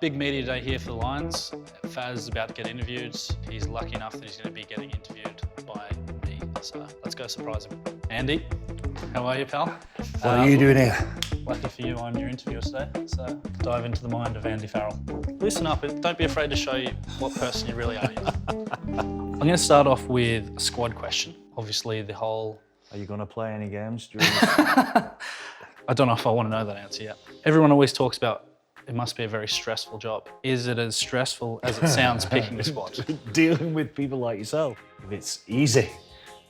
Big media day here for the Lions. Faz is about to get interviewed. He's lucky enough that he's going to be getting interviewed by me. So let's go surprise him. Andy, how are you, pal? What are you doing here? Lucky for you, I'm your interviewer today. So dive into the mind of Andy Farrell. Listen up, don't be afraid to show you what person you really are. I'm going to start off with a squad question. Obviously, the whole... Are you going to play any games during I don't know if I want to know that answer yet. Everyone always talks about it must be a very stressful job. Is it as stressful as it sounds picking the squad? Dealing with people like yourself. If it's easy,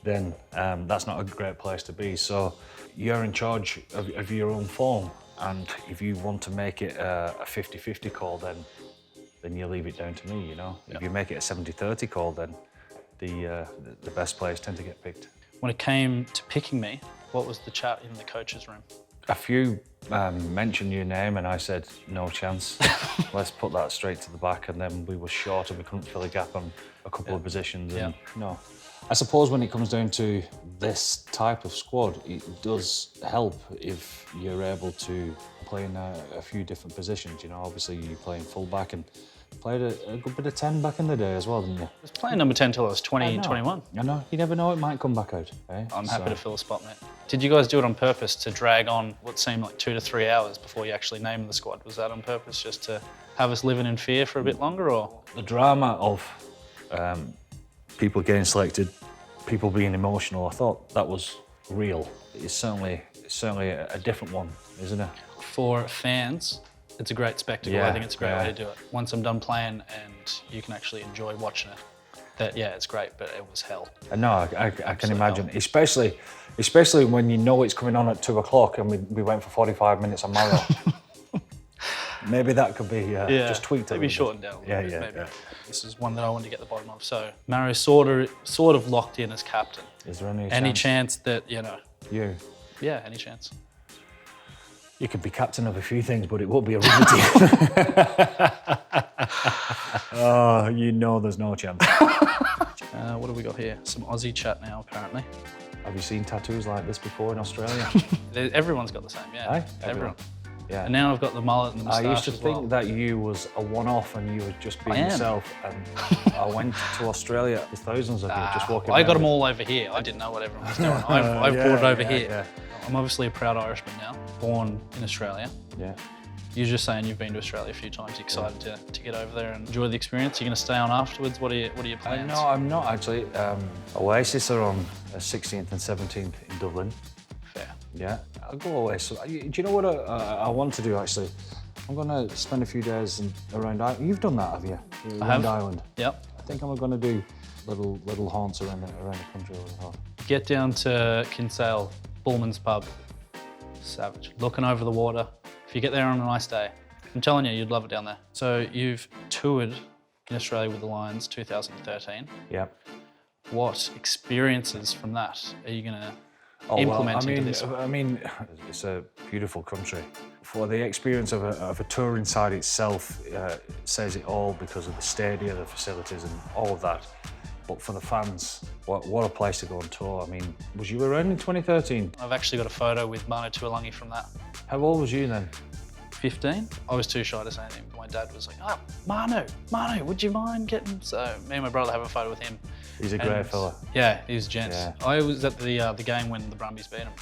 then that's not a great place to be. So you're in charge of your own form. And if you want to make it a 50-50 call, then you leave it down to me, you know? Yep. If you make it a 70-30 call, then the best players tend to get picked. When it came to picking me, what was the chat in the coach's room? A few mentioned your name and I said, no chance. Let's put that straight to the back. And then we were short and we couldn't fill a gap on a couple of positions. And no. I suppose when it comes down to this type of squad, it does help if you're able to play in a few different positions. You know, obviously you play in full back and played a good bit of 10 back in the day as well, didn't you? I was playing number 10 till I was 20, 21. I know, you never know, it might come back out. Eh? I'm happy to fill a spot, mate. Did you guys do it on purpose to drag on what seemed like 2 to 3 hours before you actually named the squad? Was that on purpose just to have us living in fear for a bit longer, or? The drama of people getting selected, people being emotional, I thought that was real. It's certainly a different one, isn't it? For fans, it's a great spectacle. Yeah, I think it's a great way to do it. Once I'm done playing and you can actually enjoy watching it, it's great, but it was hell. No, I can imagine, especially when you know it's coming on at 2 o'clock and we went for 45 minutes on Mario. Maybe that could be just tweaked a little maybe bit. shortened down a little bit. Yeah. This is one that I wanted to get the bottom of. So Mario sort of locked in as captain. Is there any chance that, you know? You? Yeah, any chance? You could be captain of a few things, but it won't be a rugby team. Oh, you know there's no chance. What have we got here? Some Aussie chat now, apparently. Have you seen tattoos like this before in Australia? Everyone's got the same, yeah. Aye? Everyone. Yeah. And now I've got the mullet and the moustache. I used to think that you was a one-off and you were just being yourself. And I went to Australia. There's thousands of you just walking around. I got them all over here. I didn't know what everyone was doing. I've brought it over here. Yeah. I'm obviously a proud Irishman now, born in Australia. Yeah. You're just saying you've been to Australia a few times. You're excited to get over there and enjoy the experience. You're going to stay on afterwards. What are your plans? No, I'm not actually. Oasis are on 16th and 17th in Dublin. Fair. Yeah, I'll go away. So, do you know what I want to do actually? I'm going to spend a few days around Ireland. You've done that, have you? Around Ireland. Yep. I think I'm going to do little haunts around the country as well. Get down to Kinsale, Bullman's pub. Savage. Looking over the water. If you get there on a nice day, I'm telling you, you'd love it down there. So you've toured in Australia with the Lions 2013. Yeah. What experiences from that are you going to implement into this? I mean, it's a beautiful country. For the experience of a tour inside itself, says it all because of the stadia, the facilities and all of that. But for the fans, what a place to go on tour. I mean, was you around in 2013? I've actually got a photo with Manu Tuolangi from that. How old was you then? 15. I was too shy to say anything. My dad was like, oh, Manu, would you mind getting... So me and my brother have a photo with him. He's a great fella. Yeah, he's a gent. Yeah. I was at the game when the Brumbies beat him.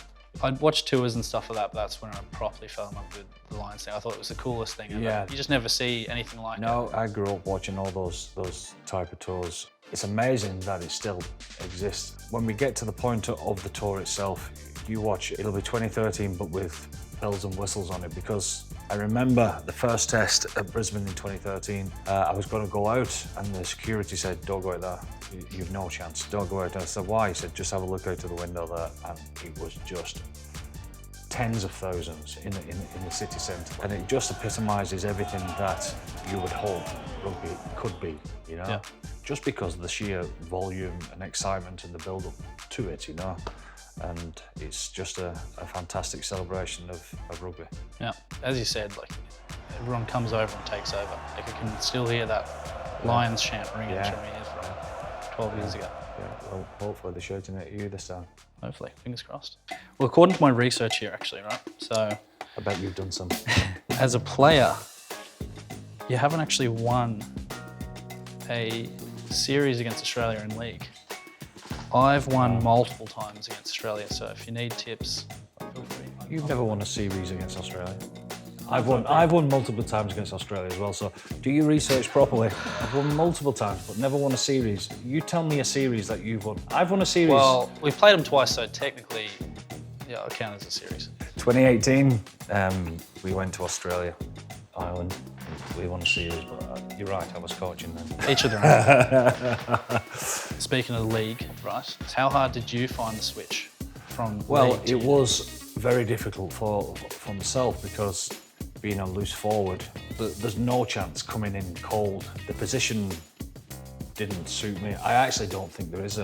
I'd watched tours and stuff like that, but that's when I properly fell in love with the Lions thing. I thought it was the coolest thing ever. Yeah. You just never see anything like it. No, I grew up watching all those type of tours. It's amazing that it still exists. When we get to the point of the tour itself, you watch, it'll be 2013, but with bells and whistles on it, because I remember the first test at Brisbane in 2013. I was going to go out and the security said, don't go out there. You've no chance, don't go out there. I said, why? He said, just have a look out of the window there. And it was just tens of thousands in the city centre. And it just epitomises everything that you would hope rugby could be, you know? Yeah. Just because of the sheer volume and excitement and the build-up to it, you know? And it's just a fantastic celebration of rugby. Yeah, as you said, like everyone comes over and takes over. Like I can still hear that Lions chant ringing from me from 12 years ago. Yeah, well, hopefully they're shouting at you this time. Hopefully, fingers crossed. Well, according to my research here, actually, right? So, I bet you've done some. as a player, You haven't actually won a series against Australia in league. I've won multiple times against Australia, so if you need tips, feel free. You've never won a series against Australia. I've won multiple times against Australia as well, so do your research properly. I've won multiple times, but never won a series. You tell me a series that you've won. I've won a series. Well, we've played them twice, so technically, yeah, it'll count as a series. 2018, we went to Australia, Ireland. We won a series, but you're right, I was coaching then. Each of their own. Speaking of the league, right, how hard did you find the switch from Well, league to it was very difficult for myself because being a loose forward, there's no chance coming in cold. The position didn't suit me. I actually don't think there is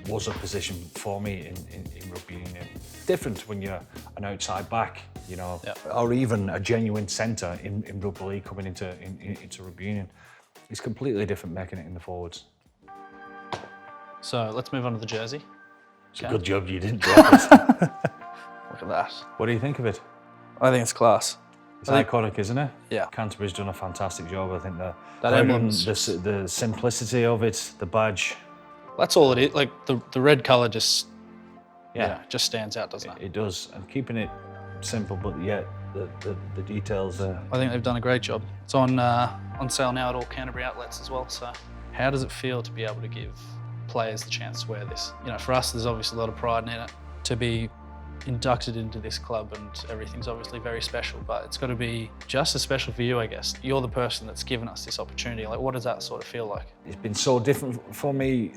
was a position for me in rugby union. Different when you're an outside back, you know, or even a genuine centre in rugby league coming into rugby union. It's completely different making it in the forwards. So let's move on to the jersey. It's a good job you didn't drop it. Look at that. What do you think of it? I think it's class. It's iconic, isn't it? Yeah. Canterbury's done a fantastic job. I think That emblem's... the simplicity of it, the badge. That's all it is. Like the red colour just, Yeah. just stands out, doesn't it? It does, and keeping it simple, but yet the details there. I think they've done a great job. It's on sale now at all Canterbury outlets as well. So, how does it feel to be able to give players the chance to wear this? You know, for us, there's obviously a lot of pride in it. To be inducted into this club and everything's obviously very special, but it's got to be just as special for you, I guess. You're the person that's given us this opportunity. Like, what does that sort of feel like? It's been so different for me.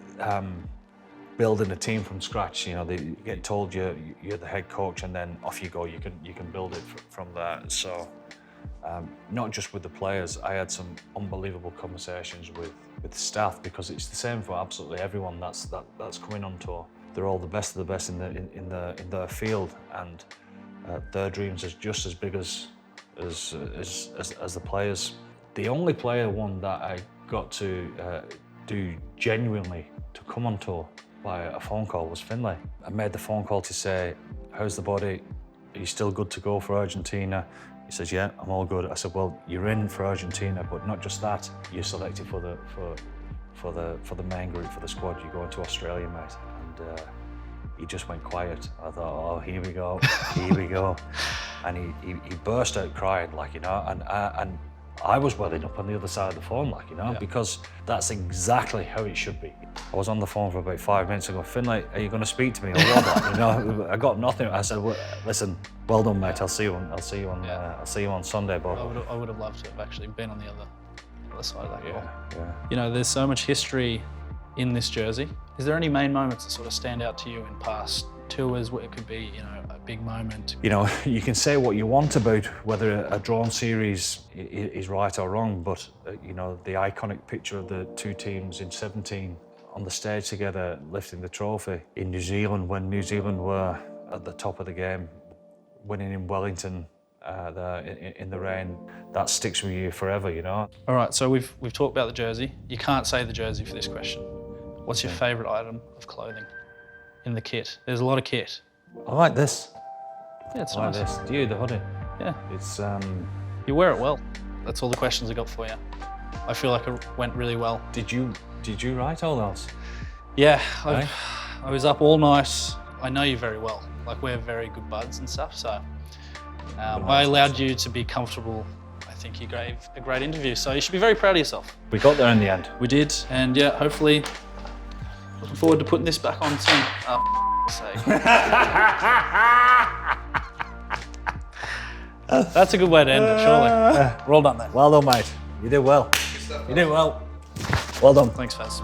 Building a team from scratch, you know, they get told you're the head coach, and then off you go. You can build it from there. So, not just with the players, I had some unbelievable conversations with the staff, because it's the same for absolutely everyone that's coming on tour. They're all the best of the best in their field, and their dreams are just as big as the players. The only player one that I got to do genuinely to come on tour by a phone call was Finlay. I made the phone call to say, how's the body? Are you still good to go for Argentina? He says, yeah, I'm all good. I said, well, you're in for Argentina, but not just that. You're selected for the main group, for the squad. You're going to Australia, mate. And he just went quiet. I thought, oh, here we go, here we go. And he burst out crying, like, you know, and I was welling up on the other side of the phone, like, you know, because that's exactly how it should be. I was on the phone for about 5 minutes. I go, Finlay, are you going to speak to me or what? You know, I got nothing. I said, well, listen, well done, mate. I'll see you on Sunday, Bob. I would have loved to have actually been on the other side of that goal. Yeah. You know, there's so much history in this jersey. Is there any main moments that sort of stand out to you in past tours where it could be, you know, a big moment? You know, you can say what you want about whether a drawn series is right or wrong, but you know, the iconic picture of the two teams in 17 on the stage together lifting the trophy in New Zealand, when New Zealand were at the top of the game, winning in Wellington in the rain, that sticks with you forever, you know. All right, so we've talked about the jersey. You can't say the jersey for this question. What's your favourite item of clothing in the kit? There's a lot of kit. I like this. Yeah, it's I nice. like this. Do you, the hoodie? Yeah. It's You wear it well. That's all the questions I got for you. I feel like it went really well. Did you write all those? Yeah, I was up all night. I know you very well. Like, we're very good buds and stuff, so I allowed you to be comfortable. I think you gave a great interview, so you should be very proud of yourself. We got there in the end. We did, and yeah, hopefully, looking forward to putting this back on soon. Sake. That's a good way to end it, surely. We're all done there. Well done, mate. You did well. You did well. Well done. Thanks, Faz.